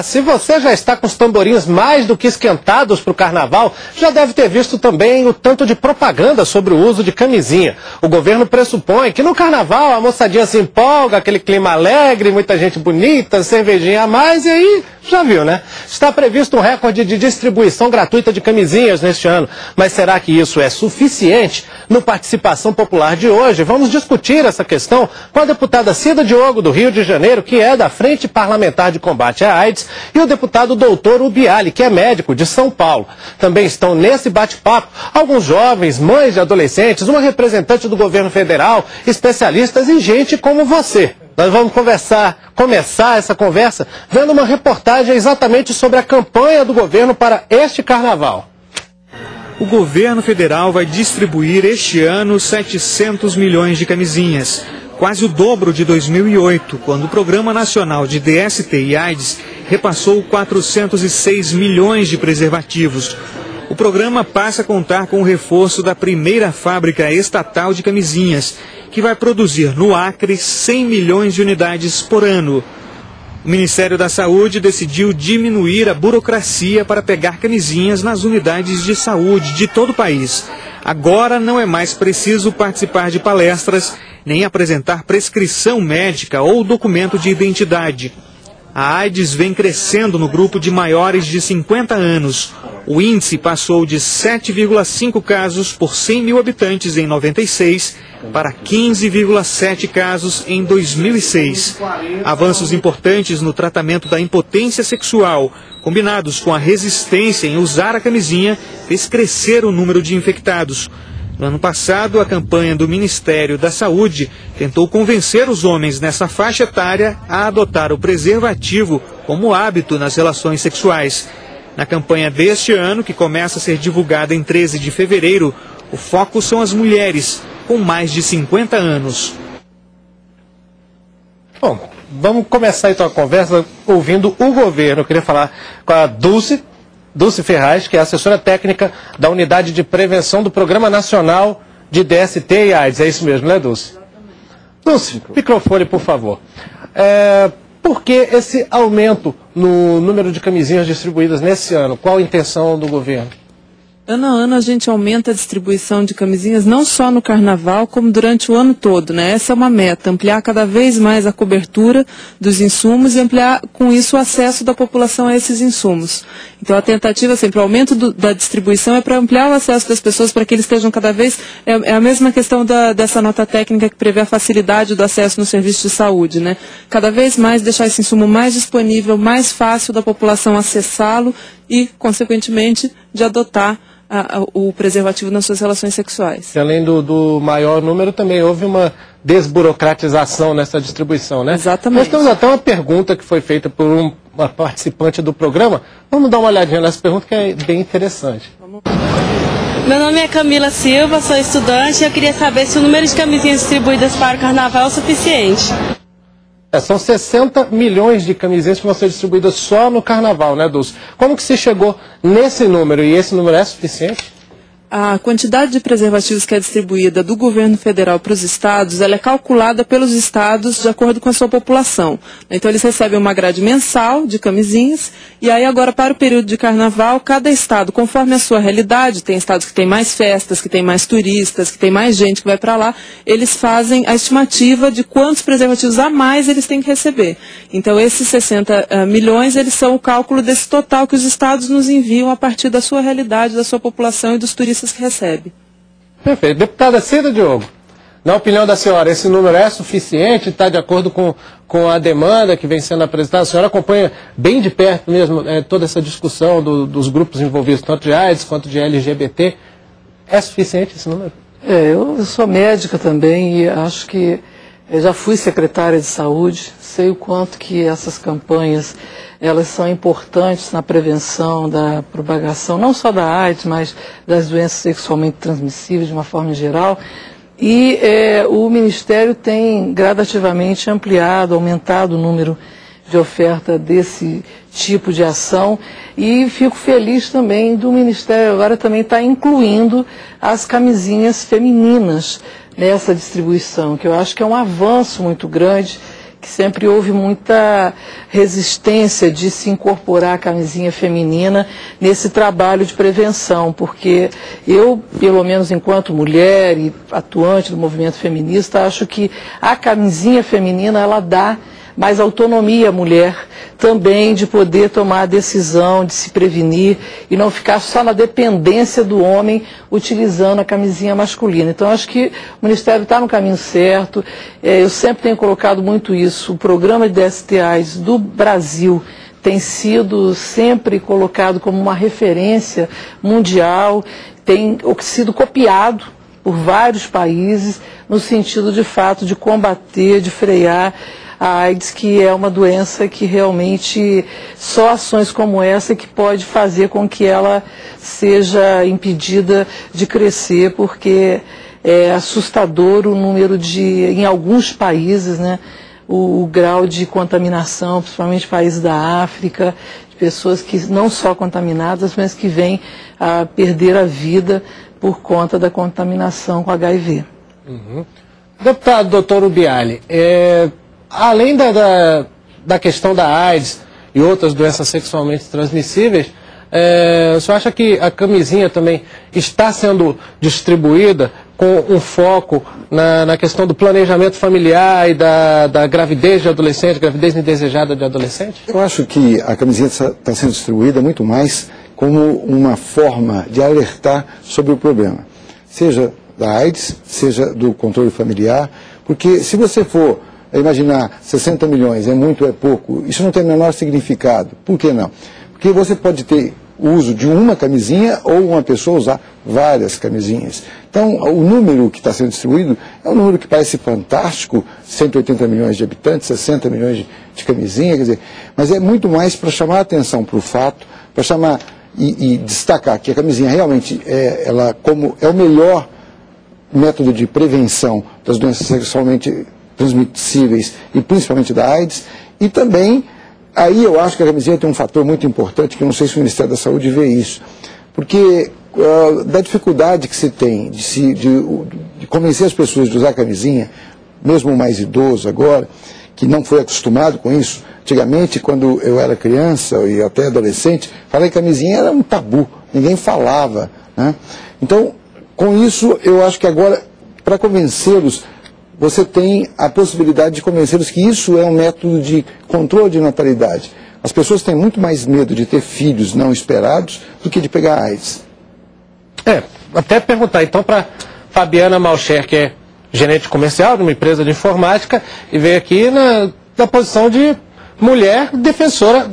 se você já está com os tamborins mais do que esquentados para o carnaval, já deve ter visto também o tanto de propaganda sobre o uso de camisinha. O governo pressupõe que no carnaval a moçadinha se empolga, aquele clima alegre, muita gente bonita, cervejinha a mais, e aí, já viu, né? Está previsto um recorde de distribuição gratuita de camisinhas neste ano. Mas será que isso é suficiente? No Participação Popular de hoje, vamos discutir essa questão com a deputada Cida Diogo, do Rio de Janeiro, que é da Frente Parlamentar de Combate à AIDS, e o deputado doutor Ubiali, que é médico de São Paulo. Também estão nesse bate-papo alguns jovens, mães de adolescentes, uma representante do governo federal, especialistas e gente como você. Nós vamos começar essa conversa vendo uma reportagem exatamente sobre a campanha do governo para este carnaval. O governo federal vai distribuir este ano 700 milhões de camisinhas, quase o dobro de 2008, quando o Programa Nacional de DST e AIDS repassou 406 milhões de preservativos. O programa passa a contar com o reforço da primeira fábrica estatal de camisinhas, que vai produzir no Acre 100 milhões de unidades por ano. O Ministério da Saúde decidiu diminuir a burocracia para pegar camisinhas nas unidades de saúde de todo o país. Agora não é mais preciso participar de palestras, nem apresentar prescrição médica ou documento de identidade. A AIDS vem crescendo no grupo de maiores de 50 anos. O índice passou de 7,5 casos por 100 mil habitantes em 96 para 15,7 casos em 2006. Avanços importantes no tratamento da impotência sexual, combinados com a resistência em usar a camisinha, fez crescer o número de infectados. No ano passado, a campanha do Ministério da Saúde tentou convencer os homens nessa faixa etária a adotar o preservativo como hábito nas relações sexuais. Na campanha deste ano, que começa a ser divulgada em 13 de fevereiro, o foco são as mulheres com mais de 50 anos. Bom, vamos começar então a conversa ouvindo o governo. Eu queria falar com a Dulce Ferraz, que é assessora técnica da Unidade de Prevenção do Programa Nacional de DST e AIDS. É isso mesmo, né, Dulce? Dulce, microfone, por favor. Por que esse aumento no número de camisinhas distribuídas nesse ano? Qual a intenção do governo? Ano a ano a gente aumenta a distribuição de camisinhas não só no carnaval, como durante o ano todo, né? Essa é uma meta, ampliar cada vez mais a cobertura dos insumos e ampliar com isso o acesso da população a esses insumos. Então a tentativa sempre, o aumento da distribuição é para ampliar o acesso das pessoas para que eles estejam cada vez, é a mesma questão dessa nota técnica que prevê a facilidade do acesso no serviço de saúde, né? Cada vez mais deixar esse insumo mais disponível, mais fácil da população acessá-lo e, consequentemente, de adotar o preservativo nas suas relações sexuais. E além do maior número, também houve uma desburocratização nessa distribuição, né? Exatamente. Nós temos até uma pergunta que foi feita por uma participante do programa. Vamos dar uma olhadinha nessa pergunta que é bem interessante. Meu nome é Camila Silva, sou estudante e eu queria saber se o número de camisinhas distribuídas para o carnaval é o suficiente. São 60 milhões de camisinhas que vão ser distribuídas só no carnaval, né, Dulce? Como que se chegou nesse número? E esse número é suficiente? A quantidade de preservativos que é distribuída do governo federal para os estados, ela é calculada pelos estados de acordo com a sua população. Então eles recebem uma grade mensal de camisinhas e aí agora para o período de carnaval, cada estado, conforme a sua realidade, tem estados que têm mais festas, que têm mais turistas, que tem mais gente que vai para lá, eles fazem a estimativa de quantos preservativos a mais eles têm que receber. Então esses 60 milhões, eles são o cálculo desse total que os estados nos enviam a partir da sua realidade, da sua população e dos turistas que recebe. Perfeito. Deputada Cida Diogo, na opinião da senhora, esse número é suficiente? Está de acordo com a demanda que vem sendo apresentada? A senhora acompanha bem de perto mesmo toda essa discussão dos grupos envolvidos, tanto de AIDS quanto de LGBT. É suficiente esse número? Eu sou médica também e acho que eu já fui secretária de saúde, sei o quanto que essas campanhas elas são importantes na prevenção da propagação, não só da AIDS, mas das doenças sexualmente transmissíveis de uma forma geral. E o Ministério tem gradativamente ampliado, aumentado o número de oferta desse tipo de ação e fico feliz também do Ministério agora também estar incluindo as camisinhas femininas nessa distribuição, que eu acho que é um avanço muito grande, que sempre houve muita resistência de se incorporar a camisinha feminina nesse trabalho de prevenção, porque eu, pelo menos enquanto mulher e atuante do movimento feminista, acho que a camisinha feminina, ela dá mais autonomia à mulher também de poder tomar a decisão, de se prevenir e não ficar só na dependência do homem utilizando a camisinha masculina. Então, acho que o Ministério está no caminho certo. Eu sempre tenho colocado muito isso. O programa de DST/AIDS do Brasil tem sido sempre colocado como uma referência mundial, tem sido copiado por vários países no sentido, de fato, de combater, de frear a AIDS, que é uma doença que realmente só ações como essa que pode fazer com que ela seja impedida de crescer, porque é assustador o número em alguns países, né, o grau de contaminação, principalmente países da África, de pessoas que não só contaminadas, mas que vêm a perder a vida por conta da contaminação com HIV. Uhum. Deputado doutor Ubbiali, além da questão da AIDS e outras doenças sexualmente transmissíveis, o senhor acha que a camisinha também está sendo distribuída com um foco na questão do planejamento familiar e da gravidez de adolescente, gravidez indesejada de adolescente? Eu acho que a camisinha está sendo distribuída muito mais como uma forma de alertar sobre o problema, seja da AIDS, seja do controle familiar, porque se você for imaginar 60 milhões, é muito ou é pouco, isso não tem o menor significado. Por que não? Porque você pode ter o uso de uma camisinha ou uma pessoa usar várias camisinhas. Então, o número que está sendo distribuído é um número que parece fantástico, 180 milhões de habitantes, 60 milhões de camisinha, quer dizer, mas é muito mais para chamar a atenção para o fato, para chamar e destacar que a camisinha realmente ela como é o melhor método de prevenção das doenças sexualmente transmissíveis e principalmente da AIDS, e também, aí eu acho que a camisinha tem um fator muito importante, que eu não sei se o Ministério da Saúde vê isso, porque da dificuldade que se tem de convencer as pessoas de usar a camisinha, mesmo o mais idoso agora, que não foi acostumado com isso. Antigamente, quando eu era criança e até adolescente, falar em camisinha era um tabu, ninguém falava, né? Então, com isso, eu acho que agora, para convencê-los, você tem a possibilidade de convencê-los que isso é um método de controle de natalidade. As pessoas têm muito mais medo de ter filhos não esperados do que de pegar AIDS. Até perguntar então para Fabiana Malcher, que é gerente comercial de uma empresa de informática, e veio aqui na posição de mulher defensora